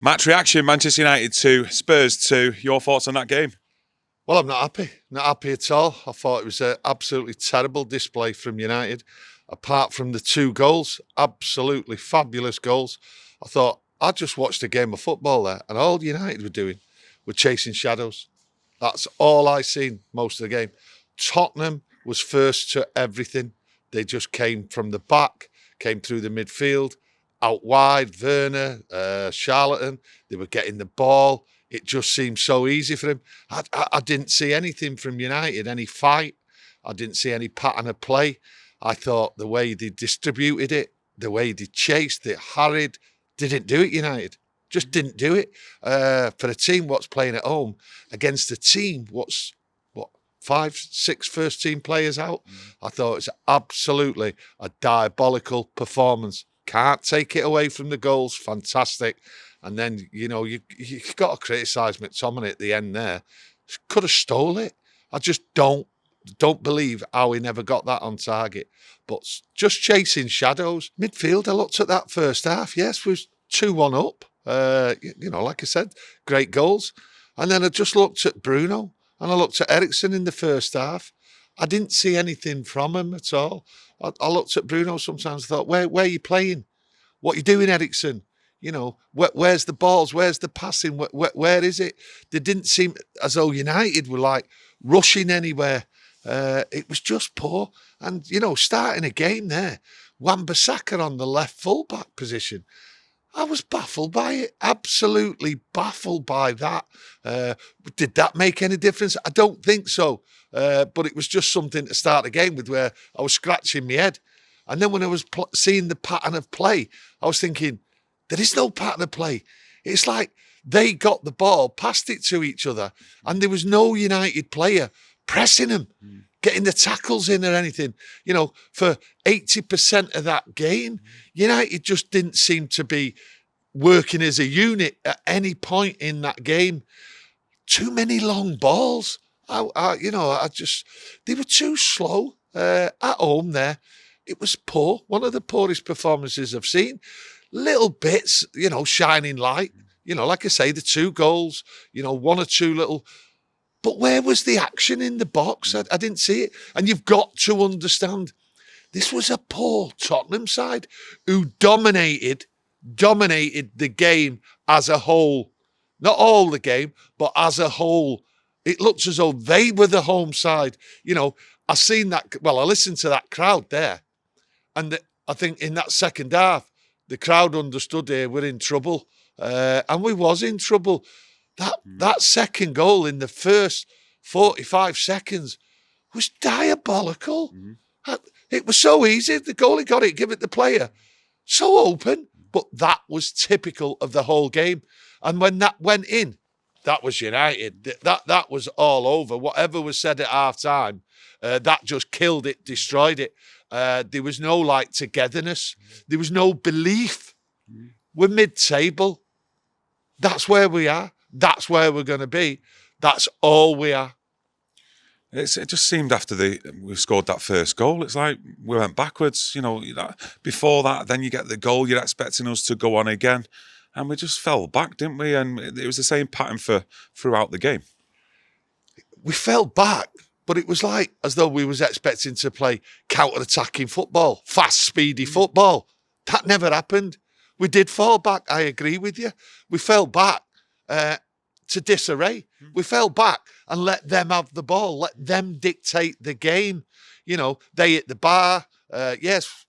Match reaction, Manchester United 2, Spurs 2. Your thoughts on that game? Well, I'm not happy. Not happy at all. I thought it was an absolutely terrible display from United. Apart from the 2 goals, absolutely fabulous goals. I thought, I just watched a game of football there, and all United were doing were chasing shadows. That's all I seen most of the game. Tottenham was first to everything. They just came from the back, came through the midfield, out wide, Werner, Charlatan. They were getting the ball. It just seemed so easy for him. I didn't see anything from United, any fight. I didn't see any pattern of play. I thought the way they distributed it, the way they chased it, harried, didn't do it, United. Just didn't do it. For a team what's playing at home against a team what's, 5, 6 first-team players out? I thought it's absolutely a diabolical performance. Can't take it away from the goals. Fantastic. And then, you've got to criticise McTominay at the end there. Could have stole it. I just don't believe how he never got that on target. But just chasing shadows. Midfield, I looked at that first half. Yes, was 2-1 up. Like I said, great goals. And then I just looked at Bruno and I looked at Eriksen in the first half. I didn't see anything from him at all. I looked at Bruno sometimes and thought, where are you playing? What are you doing, Eriksen? Where's the balls? Where's the passing? Where is it? They didn't seem as though United were like rushing anywhere. It was just poor. And, starting a game there, Wan-Bissaka on the left full-back position. I was baffled by it, absolutely baffled by that. Did that make any difference? I don't think so. But it was just something to start the game with where I was scratching my head. And then when I was seeing the pattern of play, I was thinking, there is no pattern of play. It's like they got the ball, passed it to each other, and there was no United player pressing them, getting the tackles in or anything. For 80% of that game, United just didn't seem to be working as a unit at any point in that game. Too many long balls. They were too slow at home there. It was poor. One of the poorest performances I've seen. Little bits, shining light. Like I say, the 2 goals, 1 or 2 little... But where was the action in the box? I didn't see it. And you've got to understand, this was a poor Tottenham side who dominated the game as a whole. Not all the game, but as a whole. It looks as though they were the home side. I seen that. Well, I listened to that crowd there. And I think in that second half, the crowd understood we're in trouble. And we was in trouble. That second goal in the first 45 seconds was diabolical. It was so easy. The goalie got it, give it the player. So open. But that was typical of the whole game. And when that went in, that was United. That was all over. Whatever was said at half-time, that just killed it, destroyed it. There was no, togetherness. There was no belief. We're mid-table. That's where we are. That's where we're going to be. That's all we are. It just seemed after we scored that first goal, it's like we went backwards. Before that, then you get the goal, you're expecting us to go on again. And we just fell back, didn't we? And it was the same pattern throughout the game. We fell back, but it was like as though we was expecting to play counter-attacking football, fast, speedy football. That never happened. We did fall back, I agree with you. We fell back to disarray. We fell back and let them have the ball, let them dictate the game. They hit the bar. Yes,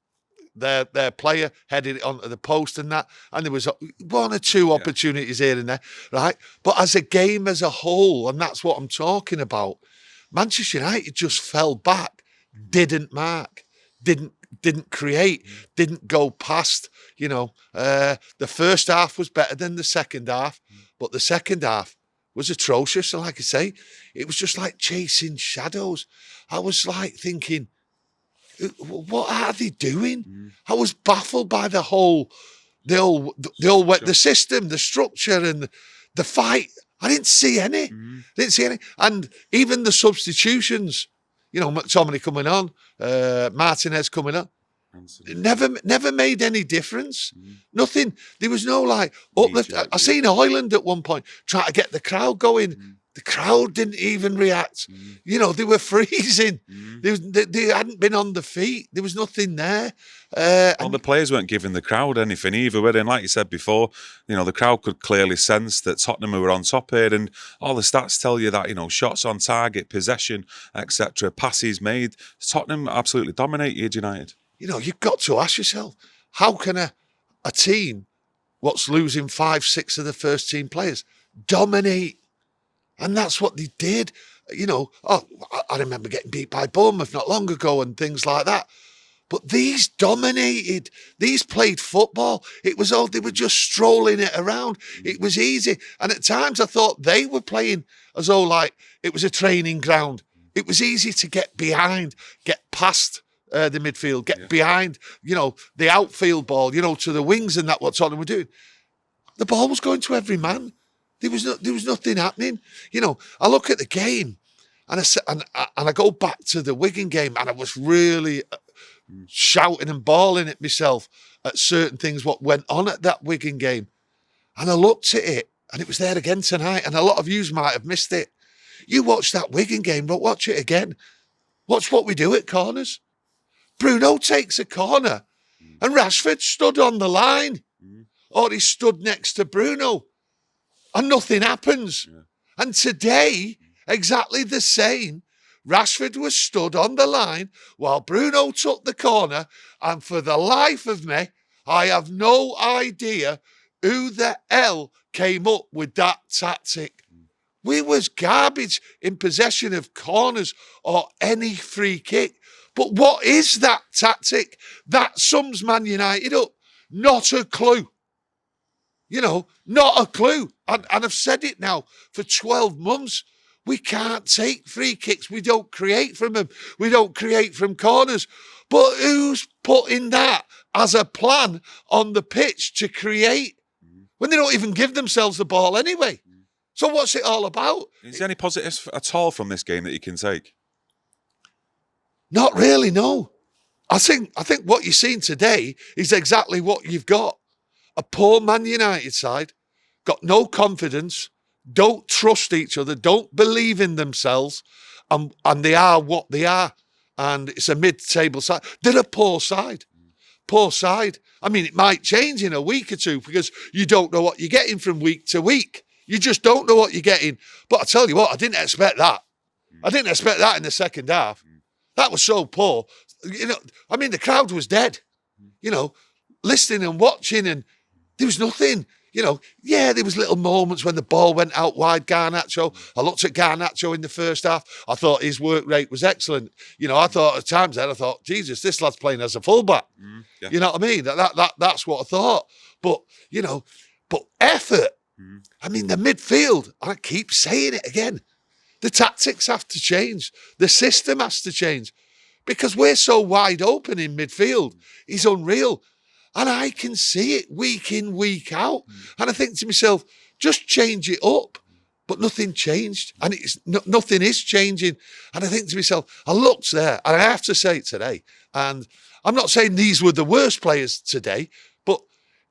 their player headed it onto the post and that. And there was 1 or 2 opportunities here and there, right? But as a game as a whole, and that's what I'm talking about, Manchester United just fell back, didn't mark, didn't create, didn't go past. The first half was better than the second half, but the second half was atrocious. And like I say, it was just like chasing shadows. I was like thinking, what are they doing? I was baffled by the system, the structure, and the fight. I didn't see any. And even the substitutions, McTominay coming on, Martinez coming on. It never made any difference. Nothing. There was no like uplift. I seen Ireland at one point try to get the crowd going. The crowd didn't even react. You know, they were freezing. They hadn't been on the feet. There was nothing there. Well, the players weren't giving the crowd anything either, were they? And like you said before, you know, the crowd could clearly sense that Tottenham were on top here, and all the stats tell you that, you know, shots on target, possession, etc., passes made. Tottenham absolutely dominated United. You know, you've got to ask yourself, how can a team what's losing 5-6 of the first team players dominate? And that's what they did. You know, I remember getting beat by Bournemouth not long ago and things like that. But these dominated. These played football. It was all, they were just strolling it around. It was easy. And at times I thought they were playing as though like it was a training ground. It was easy to get behind, get past the midfield, get behind, you know, the outfield ball, you know, to the wings and that what Tottenham were doing. The ball was going to every man. There was nothing happening. You know, I look at the game and I go back to the Wigan game and I was really shouting and bawling at myself at certain things what went on at that Wigan game. And I looked at it and it was there again tonight, and a lot of yous might have missed it. You watch that Wigan game, but watch it again. Watch what we do at corners. Bruno takes a corner and Rashford stood on the line, or he stood next to Bruno, and nothing happens. And today, exactly the same. Rashford was stood on the line while Bruno took the corner, and for the life of me, I have no idea who the hell came up with that tactic. We was garbage in possession of corners or any free kick. But what is that tactic? That sums Man United up. Not a clue. You know, not a clue. And I've said it now for 12 months. We can't take free kicks. We don't create from them. We don't create from corners. But who's putting that as a plan on the pitch to create when they don't even give themselves the ball anyway? So what's it all about? Is there any positives at all from this game that you can take? Not really, no. I think what you're seeing today is exactly what you've got. A poor Man United side, got no confidence, don't trust each other, don't believe in themselves, and they are what they are. And it's a mid-table side. They're a poor side. Poor side. I mean, it might change in a week or two because you don't know what you're getting from week to week. You just don't know what you're getting. But I tell you what, I didn't expect that. I didn't expect that in the second half. That was so poor. You know, I mean, the crowd was dead. You know, listening and watching, and there was nothing. You know, yeah, there was little moments when the ball went out wide. Garnacho. I looked at Garnacho in the first half. I thought his work rate was excellent. You know, I thought at times then, I thought, Jesus, this lad's playing as a fullback. You know what I mean? That's what I thought. But, you know, but effort. I mean, the midfield, I keep saying it again. The tactics have to change. The system has to change because we're so wide open in midfield. It's unreal. And I can see it week in, week out. And I think to myself, just change it up. But nothing changed. And nothing is changing. And I think to myself, I looked there, and I have to say it today. And I'm not saying these were the worst players today, but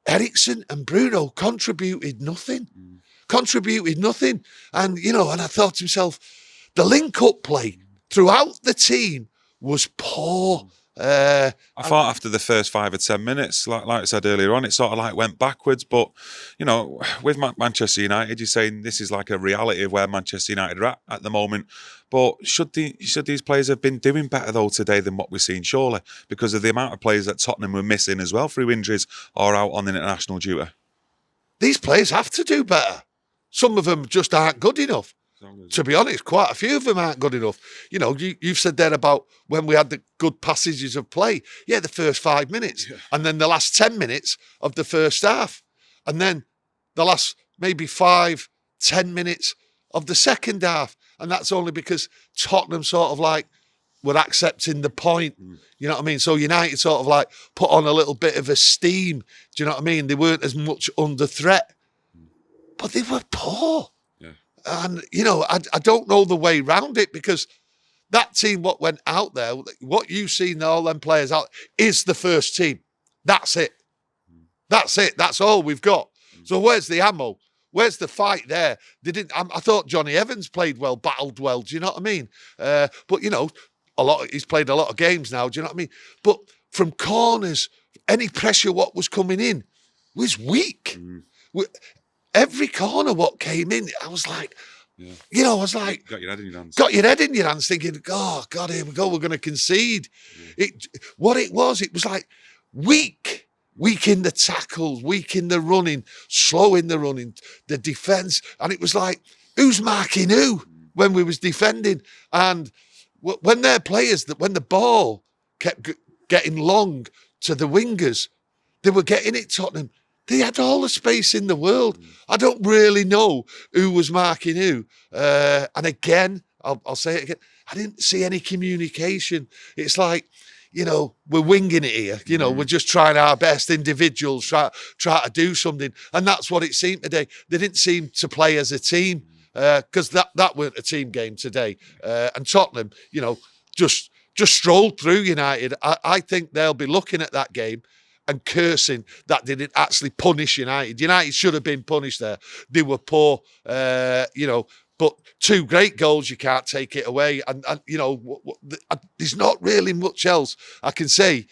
Eriksen and Bruno contributed nothing. Contributed nothing. And, you know, and I thought to myself, the link-up play throughout the team was poor. I thought after the first 5 or 10 minutes, like I said earlier on, it sort of like went backwards. But, you know, with Manchester United, you're saying this is like a reality of where Manchester United are at the moment. But should these players have been doing better, though, today than what we're seeing, surely? Because of the amount of players that Tottenham were missing as well through injuries or out on international duty. These players have to do better. Some of them just aren't good enough. To be honest, quite a few of them aren't good enough. You know, you've said there about when we had the good passages of play. Yeah, the first 5 minutes. And then the last 10 minutes of the first half. And then the last maybe 5-10 minutes of the second half. And that's only because Tottenham sort of like were accepting the point. You know what I mean? So United sort of like put on a little bit of a steam. Do you know what I mean? They weren't as much under threat. But they were poor. And, you know, I don't know the way around it because That team, what went out there, what you've seen all them players out, is the first team. That's it. That's it. That's all we've got. So where's the ammo? Where's the fight there? They didn't. I thought Johnny Evans played well, battled well. Do you know what I mean? But you know, he's played a lot of games now. Do you know what I mean? But from corners, any pressure what was coming in was weak. Every corner what came in, I was like, you know, I was like, got your head in your hands. Got your head in your hands, thinking, oh God, here we go, we're going to concede. What it was like weak. Weak in the tackles, weak in the running, slow in the running, the defence. And it was like, who's marking who when we was defending? And when their players, when the ball kept getting long to the wingers, they were getting it, Tottenham. They had all the space in the world. I don't really know who was marking who. And again, I'll say it again, I didn't see any communication. It's like, you know, we're winging it here. You know, we're just trying our best individuals, try to do something. And that's what it seemed today. They didn't seem to play as a team because that weren't a team game today. And Tottenham, you know, just strolled through United. I think they'll be looking at that game and cursing that they didn't actually punish United. United should have been punished there. They were poor, you know, but 2 great goals, you can't take it away. And you know, there's not really much else I can say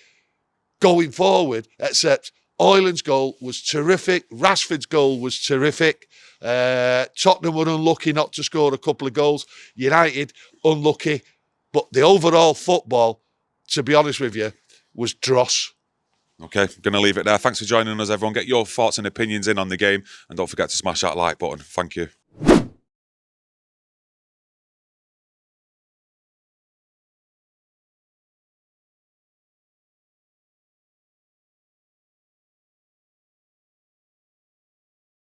going forward, except Oyland's goal was terrific. Rashford's goal was terrific. Tottenham were unlucky not to score a couple of goals. United, unlucky. But the overall football, to be honest with you, was dross. Okay, going to leave it there. Thanks for joining us, everyone. Get your thoughts and opinions in on the game. And don't forget to smash that like button. Thank you.